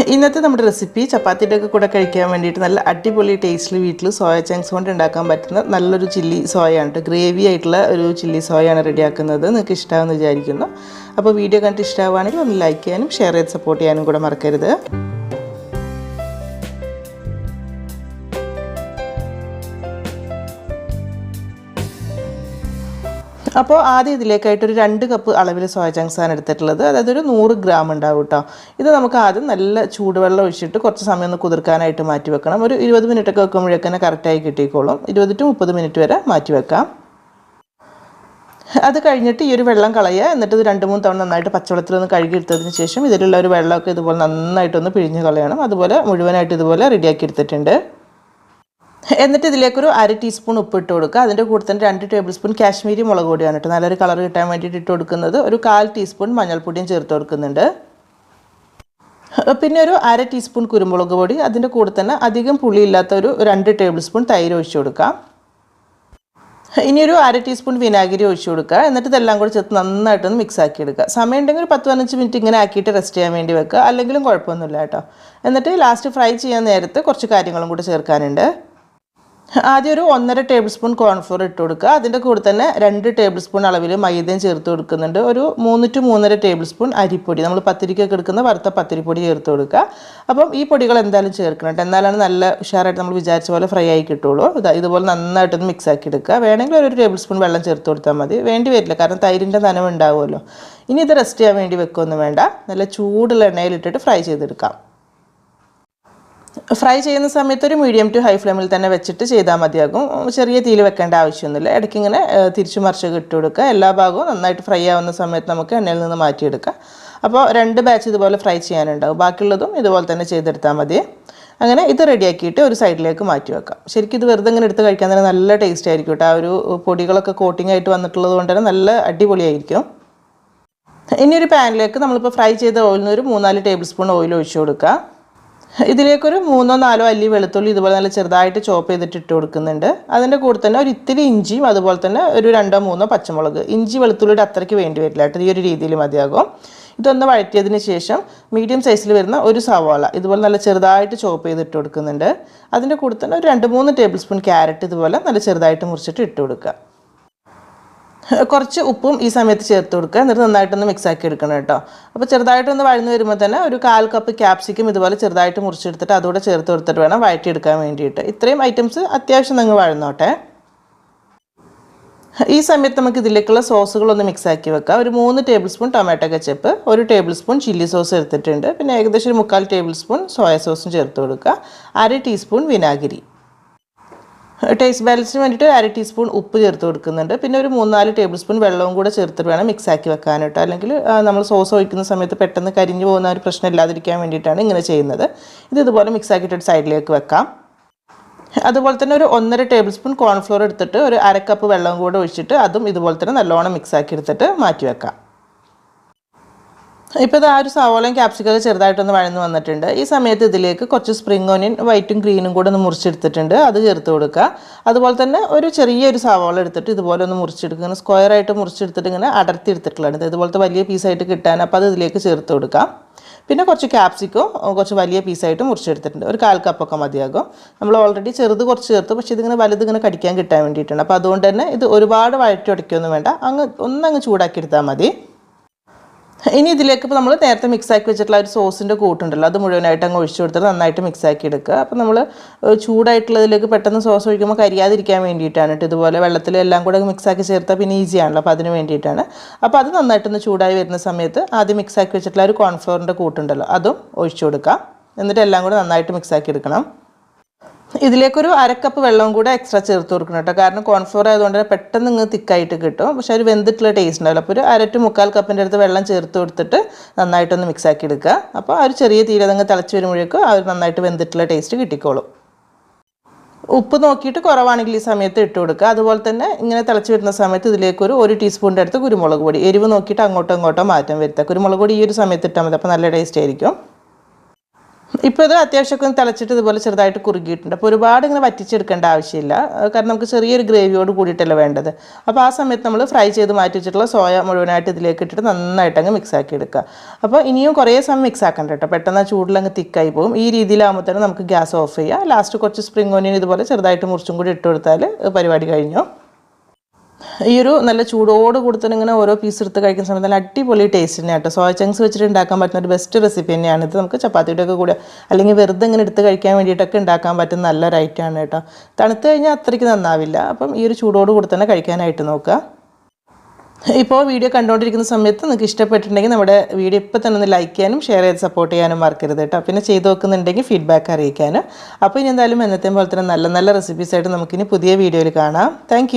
ഇന്നത്തെ നമ്മുടെ റെസിപ്പി ചപ്പാത്തിയുടെ ഒക്കെ കൂടെ കഴിക്കാൻ വേണ്ടിയിട്ട് നല്ല അടിപൊളി ടേസ്റ്റിൽ വീട്ടിൽ സോയ ചങ്ക്സ് കൊണ്ട് ഉണ്ടാക്കാൻ പറ്റുന്ന നല്ലൊരു ചില്ലി സോയാണ് കേട്ടോ. ഗ്രേവി ആയിട്ടുള്ള ഒരു ചില്ലി സോയാണ് റെഡിയാക്കുന്നത്. നിങ്ങൾക്ക് ഇഷ്ടമാണെന്ന് വിചാരിക്കുന്നു. അപ്പോൾ വീഡിയോ കണ്ടിട്ട് ഇഷ്ടമാവുകയാണെങ്കിൽ ഒന്ന് ലൈക്ക് ചെയ്യാനും ഷെയർ ചെയ്ത് സപ്പോർട്ട് ചെയ്യാനും കൂടെ മറക്കരുത്. അപ്പോൾ ആദ്യം ഇതിലേക്കായിട്ടൊരു 2 കപ്പ് അളവിൽ സോയ ചങ്ക്സാണ് എടുത്തിട്ടുള്ളത്. അതായത് ഒരു 100 ഗ്രാം ഉണ്ടാവും കേട്ടോ. ഇത് നമുക്ക് ആദ്യം നല്ല ചൂടുവെള്ളം ഒഴിച്ചിട്ട് കുറച്ച് സമയം ഒന്ന് കുതിർക്കാനായിട്ട് മാറ്റി വെക്കണം. ഒരു 20 മിനിറ്റൊക്കെ വെക്കുമ്പോഴേക്കന്നെ കറക്റ്റായി കിട്ടിക്കോളും. 20 to 30 മിനിറ്റ് വരെ മാറ്റി വെക്കാം. അത് കഴിഞ്ഞിട്ട് ഈ ഒരു വെള്ളം കളയുക. എന്നിട്ട് ഇത് 2-3 തവണ നന്നായിട്ട് പച്ചവെള്ളത്തിലൊന്ന് കഴുകിയെടുത്തതിന് ശേഷം ഇതിലുള്ള ഒരു വെള്ളമൊക്കെ ഇതുപോലെ നന്നായിട്ടൊന്ന് പിഴിഞ്ഞ് കളയണം. അതുപോലെ മുഴുവനായിട്ട് ഇതുപോലെ റെഡിയാക്കി എടുത്തിട്ടുണ്ട്. എന്നിട്ട് ഇതിലേക്കൊരു 1/2 ടീസ്പൂൺ ഉപ്പ് ഇട്ട് കൊടുക്കുക. അതിൻ്റെ കൂടെ തന്നെ 2 ടേബിൾ സ്പൂൺ കാശ്മീരി മുളക് പൊടിയാണ് കേട്ടോ. നല്ലൊരു കളർ കിട്ടാൻ വേണ്ടിയിട്ട് ഇട്ട് കൊടുക്കുന്നത്. ഒരു 1/4 ടീസ്പൂൺ മഞ്ഞൾപ്പൊടിയും ചേർത്ത് കൊടുക്കുന്നുണ്ട്. പിന്നെ ഒരു 1/2 ടീസ്പൂൺ കുരുമുളക് പൊടി. അതിൻ്റെ കൂടെ തന്നെ അധികം പുളിയില്ലാത്ത ഒരു 2 ടേബിൾ സ്പൂൺ തൈര് ഒഴിച്ച് കൊടുക്കാം. ഇനി ഒരു 1/2 ടീസ്പൂൺ വിനാഗിരി ഒഴിച്ച് കൊടുക്കുക. എന്നിട്ട് ഇതെല്ലാം കൂടി ചേർത്ത് നന്നായിട്ടൊന്ന് മിക്സ് ആക്കി എടുക്കുക. സമയം ഉണ്ടെങ്കിൽ ഒരു 10-15 മിനിറ്റ് ഇങ്ങനെ ആക്കിയിട്ട് റെസ്റ്റ് ചെയ്യാൻ വേണ്ടി വെക്കുക. അല്ലെങ്കിലും കുഴപ്പമൊന്നുമില്ല കേട്ടോ. എന്നിട്ട് ലാസ്റ്റ് ഫ്രൈ ചെയ്യാൻ നേരത്ത് കുറച്ച് കാര്യങ്ങളും കൂടി ചേർക്കാനുണ്ട്. ആദ്യം ഒരു 1.5 ടേബിൾ സ്പൂൺ കോൺഫ്ലോർ ഇട്ട് കൊടുക്കുക. അതിൻ്റെ കൂടെ തന്നെ 2 ടേബിൾ സ്പൂൺ അളവിൽ മൈദയും ചേർത്ത് കൊടുക്കുന്നുണ്ട്. ഒരു 3 to 3.5 ടേബിൾ സ്പൂൺ അരിപ്പൊടി, നമ്മൾ പത്തിരിക്കൊക്കെ എടുക്കുന്ന വറുത്ത പത്തിരിപ്പൊടി ചേർത്ത് കൊടുക്കുക. അപ്പം ഈ പൊടികൾ എന്തായാലും ചേർക്കണം കേട്ടോ. എന്നാലാണ് നല്ല ഉഷാറായിട്ട് നമ്മൾ വിചാരിച്ച പോലെ ഫ്രൈ ആയി കിട്ടുള്ളൂ. ഇതുപോലെ നന്നായിട്ടൊന്ന് മിക്സ് ആക്കി എടുക്കുക. വേണമെങ്കിൽ ഒരു ടേബിൾ സ്പൂൺ വെള്ളം ചേർത്ത് കൊടുത്താൽ മതി. വേണ്ടി വരില്ല, കാരണം തൈരിൻ്റെ നനവ് ഉണ്ടാവുമല്ലോ. ഇനി ഇത് റെസ്റ്റ് ചെയ്യാൻ വേണ്ടി വെക്കുകയൊന്നും വേണ്ട. നല്ല ചൂടുള്ള എണ്ണയിലിട്ടിട്ട് ഫ്രൈ ചെയ്തെടുക്കാം. ഫ്രൈ ചെയ്യുന്ന സമയത്ത് ഒരു മീഡിയം ടു ഹൈ ഫ്ലെയിമിൽ തന്നെ വെച്ചിട്ട് ചെയ്താൽ മതിയാകും. ചെറിയ തീയിൽ വെക്കേണ്ട ആവശ്യമൊന്നുമില്ല. ഇടയ്ക്ക് ഇങ്ങനെ തിരിച്ചു മറിച്ചൊക്കെ ഇട്ട് കൊടുക്കുക. എല്ലാ ഭാഗവും നന്നായിട്ട് ഫ്രൈ ആവുന്ന സമയത്ത് നമുക്ക് എണ്ണയിൽ നിന്ന് മാറ്റിയെടുക്കാം. അപ്പോൾ 2 ബാച്ച് ഇതുപോലെ ഫ്രൈ ചെയ്യാനുണ്ടാവും. ബാക്കിയുള്ളതും ഇതുപോലെ തന്നെ ചെയ്തെടുത്താൽ മതി. അങ്ങനെ ഇത് റെഡിയാക്കിയിട്ട് ഒരു സൈഡിലേക്ക് മാറ്റി വെക്കാം. ശരിക്കും ഇത് വെറുതെ ഇങ്ങനെ എടുത്ത് കഴിക്കാൻ തന്നെ നല്ല ടേസ്റ്റ് ആയിരിക്കും കേട്ടോ. ആ ഒരു പൊടികളൊക്കെ കോട്ടിംഗ് ആയിട്ട് വന്നിട്ടുള്ളത് കൊണ്ട് തന്നെ നല്ല അടിപൊളിയായിരിക്കും. ഇനി ഒരു പാനിലേക്ക് നമ്മളിപ്പോൾ ഫ്രൈ ചെയ്ത ഓയിലിൽ നിന്ന് ഒരു 3-4 ടേബിൾ സ്പൂൺ ഓയിൽ ഒഴിച്ച് കൊടുക്കുക. ഇതിലേക്കൊരു 3-4 അല്ലി വെളുത്തുള്ളി ഇതുപോലെ നല്ല ചെറുതായിട്ട് ചോപ്പ് ചെയ്തിട്ട് ഇട്ട് കൊടുക്കുന്നുണ്ട്. അതിൻ്റെ കൂടെ തന്നെ ഒരു ഇത്തിരി ഇഞ്ചിയും അതുപോലെ തന്നെ ഒരു 2-3 പച്ചമുളക്. ഇഞ്ചി വെളുത്തുള്ളിയുടെ അത്രയ്ക്ക് വേണ്ടി വരില്ല കേട്ടോ. ഈ ഒരു രീതിയിൽ മതിയാകും. ഇതൊന്ന് വഴറ്റിയതിന് ശേഷം മീഡിയം സൈസിൽ വരുന്ന ഒരു സവാള ഇതുപോലെ നല്ല ചെറുതായിട്ട് ചോപ്പ് ചെയ്തിട്ട് കൊടുക്കുന്നുണ്ട്. അതിൻ്റെ കൂടെ തന്നെ ഒരു 2-3 ടേബിൾ സ്പൂൺ ക്യാരറ്റ് ഇതുപോലെ നല്ല ചെറുതായിട്ട് മുറിച്ചിട്ട് ഇട്ട് കൊടുക്കുക. കുറച്ച് ഉപ്പും ഈ സമയത്ത് ചേർത്ത് കൊടുക്കുക. എന്നിട്ട് നന്നായിട്ടൊന്ന് മിക്സ് ആക്കി എടുക്കണം കേട്ടോ. അപ്പോൾ ചെറുതായിട്ടൊന്ന് വഴന്ന് വരുമ്പോൾ തന്നെ ഒരു 1/4 കപ്പ് ക്യാപ്സിക്കം ഇതുപോലെ ചെറുതായിട്ട് മുറിച്ചെടുത്തിട്ട് അതോടെ ചേർത്ത് കൊടുത്തിട്ട് വേണം വഴറ്റിയെടുക്കാൻ വേണ്ടിയിട്ട്. ഇത്രയും ഐറ്റംസ് അത്യാവശ്യം നിങ്ങൾ വഴന്നോട്ടെ. ഈ സമയത്ത് നമുക്ക് ഇതിലേക്കുള്ള സോസുകളൊന്ന് മിക്സ് ആക്കി വെക്കാം. ഒരു 3 table spoon tomato ketchup, 1 table spoon chilli sauce എടുത്തിട്ടുണ്ട്. പിന്നെ ഏകദേശം ഒരു 3/4 ടേബിൾ സ്പൂൺ സോയ സോസും ചേർത്ത് കൊടുക്കുക. 1/2 ടീസ്പൂൺ വിനാഗിരി. ടേസ്റ്റ് ബാലൻസിന് വേണ്ടിയിട്ട് 1/2 ടീസ്പൂൺ ഉപ്പ് ചേർത്ത് കൊടുക്കുന്നുണ്ട്. പിന്നെ ഒരു 3-4 ടേബിൾ സ്പൂൺ വെള്ളവും കൂടെ ചേർത്തിട്ട് വേണം മിക്സ് ആക്കി വെക്കാനായിട്ട്. അല്ലെങ്കിൽ നമ്മൾ സോസ് ഒഴിക്കുന്ന സമയത്ത് പെട്ടെന്ന് കരിഞ്ഞു പോകുന്ന ഒരു പ്രശ്നം ഇല്ലാതിരിക്കാൻ വേണ്ടിയിട്ടാണ് ഇങ്ങനെ ചെയ്യുന്നത്. ഇത് ഇതുപോലെ മിക്സ് ആക്കിയിട്ട് സൈഡിലേക്ക് വെക്കാം. അതുപോലെ തന്നെ ഒരു 1.5 ടേബിൾ സ്പൂൺ കോൺഫ്ലോർ എടുത്തിട്ട് ഒരു 1/2 കപ്പ് വെള്ളവും കൂടെ ഒഴിച്ചിട്ട് അതും ഇതുപോലെ തന്നെ നല്ലോണം മിക്സ് ആക്കി എടുത്തിട്ട് മാറ്റി വെക്കാം. ഇപ്പോൾ ഇത് ആ ഒരു സവാളയും ക്യാപ്സിക്കൊക്കെ ചെറുതായിട്ടൊന്ന് വഴന്ന് വന്നിട്ടുണ്ട്. ഈ സമയത്ത് ഇതിലേക്ക് കുറച്ച് സ്പ്രിംഗ് ഓനിയൻ വൈറ്റും ഗ്രീനും കൂടെ ഒന്ന് മുറിച്ചെടുത്തിട്ടുണ്ട്. അത് ചേർത്ത് കൊടുക്കുക. അതുപോലെ തന്നെ ഒരു ചെറിയൊരു സവാള എടുത്തിട്ട് ഇതുപോലെ ഒന്ന് മുറിച്ചെടുക്കുക. സ്ക്വയറായിട്ട് മുറിച്ചെടുത്തിട്ട് ഇങ്ങനെ അടർത്തി എടുത്തിട്ടുള്ളത് ഇതുപോലത്തെ വലിയ പീസായിട്ട് കിട്ടാൻ. അപ്പോൾ അത് ഇതിലേക്ക് ചേർത്ത് കൊടുക്കാം. പിന്നെ കുറച്ച് ക്യാപ്സിക്കോ കുറച്ച് വലിയ പീസായിട്ട് മുറിച്ചെടുത്തിട്ടുണ്ട്. ഒരു 1/4 കപ്പൊക്കെ മതിയാകും. നമ്മൾ ഓൾറെഡി ചെറുത് കുറച്ച് ചേർത്ത്, പക്ഷേ ഇതിങ്ങനെ വലുത് ഇങ്ങനെ കടിക്കാൻ കിട്ടാൻ വേണ്ടിയിട്ടാണ്. അപ്പോൾ അതുകൊണ്ട് തന്നെ ഇത് ഒരുപാട് വഴറ്റി ഉടയ്ക്കൊന്നും വേണ്ട. ഒന്നങ്ങ് ചൂടാക്കി എടുത്താൽ മതി. ഇനി ഇതിലേക്ക് ഇപ്പോൾ നമ്മൾ നേരത്തെ മിക്സ് ആക്കി വെച്ചിട്ടുള്ള ഒരു സോസിൻ്റെ കൂട്ടുണ്ടല്ലോ, അത് മുഴുവനായിട്ട് അങ്ങ് ഒഴിച്ചു കൊടുത്തിട്ട് നന്നായിട്ട് മിക്സ് ആക്കി എടുക്കുക. അപ്പോൾ നമ്മൾ ചൂടായിട്ടുള്ളതിലേക്ക് പെട്ടെന്ന് സോസ് ഒഴിക്കുമ്പോൾ കരിയാതിരിക്കാൻ വേണ്ടിയിട്ടാണ് കേട്ടോ. ഇതുപോലെ വെള്ളത്തിൽ എല്ലാം കൂടെ മിക്സ് ആക്കി ചേർത്താൽ പിന്നെ ഈസി ആണല്ലോ. അപ്പോൾ അതിന് വേണ്ടിയിട്ടാണ്. അപ്പോൾ അത് നന്നായിട്ടൊന്ന് ചൂടായി വരുന്ന സമയത്ത് ആദ്യം മിക്സ് ആക്കി വെച്ചിട്ടുള്ള ഒരു കോൺഫ്ലോറിൻ്റെ കൂട്ടുണ്ടല്ലോ, അതും ഒഴിച്ചു കൊടുക്കുക. എന്നിട്ട് എല്ലാം കൂടെ നന്നായിട്ട് മിക്സ് ആക്കി എടുക്കണം. ഇതിലേക്കൊരു 1/2 കപ്പ് വെള്ളവും കൂടെ എക്സ്ട്രാ ചേർത്ത് കൊടുക്കണം കേട്ടോ. കാരണം കോൺഫ്ലോർ ആയതുകൊണ്ട് പെട്ടെന്ന് ഇങ്ങ് തിക്കായിട്ട് കിട്ടും. പക്ഷേ ഒരു വെന്തിട്ടുള്ള ടേസ്റ്റ് ഉണ്ടാവില്ല. അപ്പോൾ ഒരു 1/2 to 3/4 കപ്പിൻ്റെ അടുത്ത് വെള്ളം ചേർത്ത് കൊടുത്തിട്ട് നന്നായിട്ടൊന്ന് മിക്സ് ആക്കി എടുക്കുക. അപ്പോൾ ആ ഒരു ചെറിയ തീരെ അതങ്ങ് തിളച്ച് വരുമ്പോഴേക്കും ആ ഒരു നന്നായിട്ട് വെന്തിട്ടുള്ള ടേസ്റ്റ് കിട്ടിക്കോളും. ഉപ്പ് നോക്കിയിട്ട് കുറവാണെങ്കിൽ ഈ സമയത്ത് ഇട്ട് കൊടുക്കുക. അതുപോലെ തന്നെ ഇങ്ങനെ തിളച്ച് വരുന്ന സമയത്ത് ഇതിലേക്കൊരു 1 ടീസ്പൂണിൻ്റെ അടുത്ത് കുരുമുളക് പൊടി, എരിവ് നോക്കിയിട്ട് അങ്ങോട്ടോ മാറ്റം വരുത്തുക. കുരുമുളക് പൊടി ഈ ഒരു സമയത്ത് ഇട്ടാൽ മതി. അപ്പോൾ നല്ല ടേസ്റ്റ് ആയിരിക്കും. ഇപ്പോൾ ഇത് അത്യാവശ്യമൊക്കെ ഒന്ന് തിളച്ചിട്ട് ഇതുപോലെ ചെറുതായിട്ട് കുറുകിയിട്ടുണ്ട്. അപ്പോൾ ഒരുപാട് ഇങ്ങനെ വറ്റിച്ചെടുക്കേണ്ട ആവശ്യമില്ല, കാരണം നമുക്ക് ചെറിയൊരു ഗ്രേവിയോട് കൂടിയിട്ടല്ലേ വേണ്ടത്. അപ്പോൾ ആ സമയത്ത് നമ്മൾ ഫ്രൈ ചെയ്ത് മാറ്റി വെച്ചിട്ടുള്ള സോയ മുഴുവനായിട്ട് ഇതിലേക്ക് ഇട്ടിട്ട് നന്നായിട്ട് അങ്ങ് മിക്സ് ആക്കി എടുക്കുക. അപ്പോൾ ഇനിയും കുറേ സമയം മിക്സ് ആക്കണ്ട കേട്ടോ, പെട്ടെന്ന് ആ ചൂടിലങ്ങ് തിക്കായി പോകും. ഈ രീതിയിലാകുമ്പോൾ തന്നെ നമുക്ക് ഗ്യാസ് ഓഫ് ചെയ്യാം. ലാസ്റ്റ് കുറച്ച് സ്പ്രിംഗ് ഓനിയൻ ഇതുപോലെ ചെറുതായിട്ട് മുറിച്ചും കൂടി ഇട്ട് കൊടുത്താൽ പരിപാടി കഴിഞ്ഞു. ഈ ഒരു നല്ല ചൂടോട് കൂടി തന്നെ ഇങ്ങനെ ഓരോ പീസ് എടുത്ത് കഴിക്കുന്ന സമയത്ത് നല്ല അടിപൊളി ടേസ്റ്റ് തന്നെയാണ് കേട്ടോ. സോയ ചങ്ക്സ് വെച്ചിട്ട് ഉണ്ടാക്കാൻ പറ്റുന്ന ഒരു ബെസ്റ്റ് റെസിപ്പി തന്നെയാണ് ഇത്. നമുക്ക് ചപ്പാത്തിയുടെ ഒക്കെ കൂടെ അല്ലെങ്കിൽ വെറുതെ ഇങ്ങനെ എടുത്ത് കഴിക്കാൻ വേണ്ടിയിട്ടൊക്കെ ഉണ്ടാക്കാൻ പറ്റുന്ന നല്ലൊരു ഐറ്റമാണ് കേട്ടോ. തണുത്ത് കഴിഞ്ഞാൽ അത്രയ്ക്ക് നന്നാവില്ല. അപ്പം ഈ ഒരു ചൂടോട് കൂടി തന്നെ കഴിക്കാനായിട്ട് നോക്കുക. ഇപ്പോൾ വീഡിയോ കണ്ടുകൊണ്ടിരിക്കുന്ന സമയത്ത് നിങ്ങൾക്ക് ഇഷ്ടപ്പെട്ടിട്ടുണ്ടെങ്കിൽ നമ്മുടെ വീഡിയോ ഇപ്പോൾ തന്നെ ഒന്ന് ലൈക്ക് ചെയ്യാനും ഷെയർ ചെയ്ത് സപ്പോർട്ട് ചെയ്യാനും മറക്കരുത് കേട്ടോ. പിന്നെ ചെയ്ത് നോക്കുന്നുണ്ടെങ്കിൽ ഫീഡ്ബാക്ക് അറിയിക്കാനും. അപ്പോൾ ഇനി എന്തായാലും എന്നത്തെയും പോലെ തന്നെ നല്ല നല്ല റെസിപ്പീസായിട്ട് നമുക്കിനി പുതിയ വീഡിയോയിൽ കാണാം. താങ്ക്